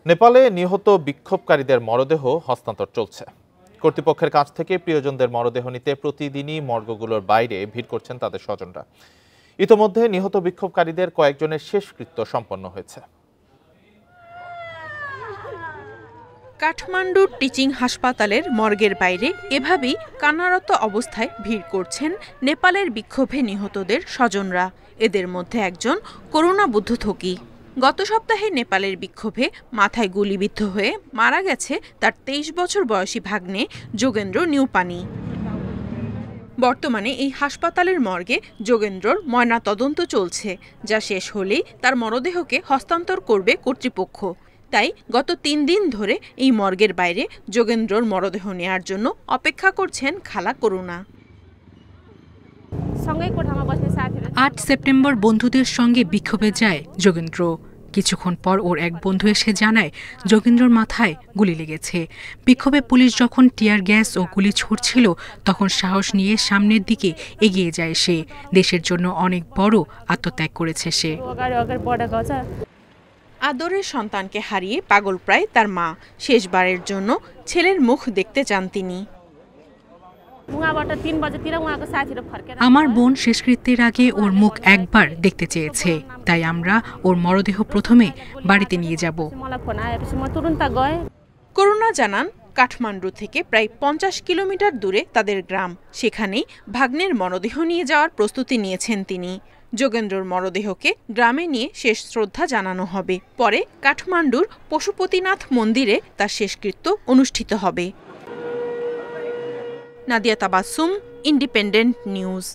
নেপালে নিহত বিক্ষোভকারীদের মরদেহ হস্তান্তর চলছে। কর্তৃপক্ষের কাছ থেকে প্রিয়জনদের মরদেহ নিতে প্রতিদিনই মর্গগুলোর বাইরে ভিড় করছেন তাদের স্বজনরা। ইতোমধ্যে নিহত বিক্ষোভকারীদের কয়েকজনের শেষকৃত্য সম্পন্ন হয়েছে। কাঠমান্ডুর টিচিং হাসপাতালের মর্গের বাইরে এভাবেই কান্নারত অবস্থায় ভিড় করছেন নেপালের বিক্ষোভে নিহতদের স্বজনরা। এদের মধ্যে একজন করুণা বুদ্ধ থকি। গত সপ্তাহে নেপালের বিক্ষোভে মাথায় গুলিবিদ্ধ হয়ে মারা গেছে তার ২৩ বছর বয়সী ভাগ্নে যোগেন্দ্র নিউপানি। বর্তমানে এই হাসপাতালের মর্গে যোগেন্দ্রর ময়নাতদন্ত চলছে, যা শেষ হলেই তার মরদেহকে হস্তান্তর করবে কর্তৃপক্ষ। তাই গত ৩ দিন ধরে এই মর্গের বাইরে যোগেন্দ্রর মরদেহ নেয়ার জন্য অপেক্ষা করছেন খালা করুণা। ৮ সেপ্টেম্বর বন্ধুদের সঙ্গে বিক্ষোভে যায় যোগেন্দ্র। কিছুক্ষণ পর ওর এক বন্ধু এসে জানায় যোগেন্দ্রর মাথায় গুলি লেগেছে। বিক্ষোভে পুলিশ যখন টিয়ার গ্যাস ও গুলি ছুড়ছিল তখন সাহস নিয়ে সামনের দিকে এগিয়ে যায় সে। দেশের জন্য অনেক বড় আত্মত্যাগ করেছে সে। আদরের সন্তানকে হারিয়ে পাগল প্রায় তার মা। শেষবারের জন্য ছেলের মুখ দেখতে চান তিনি। আমার বোন শেষকৃত্যের আগে ওর মুখ একবার দেখতে চেয়েছে, তাই আমরা ওর মরদেহ প্রথমে বাড়িতে নিয়ে যাব। করুণা জানান, কাঠমান্ডু থেকে প্রায় ৫০ কিলোমিটার দূরে তাদের গ্রাম। সেখানেই ভাগ্নের মরদেহ নিয়ে যাওয়ার প্রস্তুতি নিয়েছেন তিনি। যোগেন্দ্রর মরদেহকে গ্রামে নিয়ে শেষ শ্রদ্ধা জানানো হবে। পরে কাঠমান্ডুর পশুপতিনাথ মন্দিরে তার শেষকৃত্য অনুষ্ঠিত হবে। Nadia Tabassum, independent news.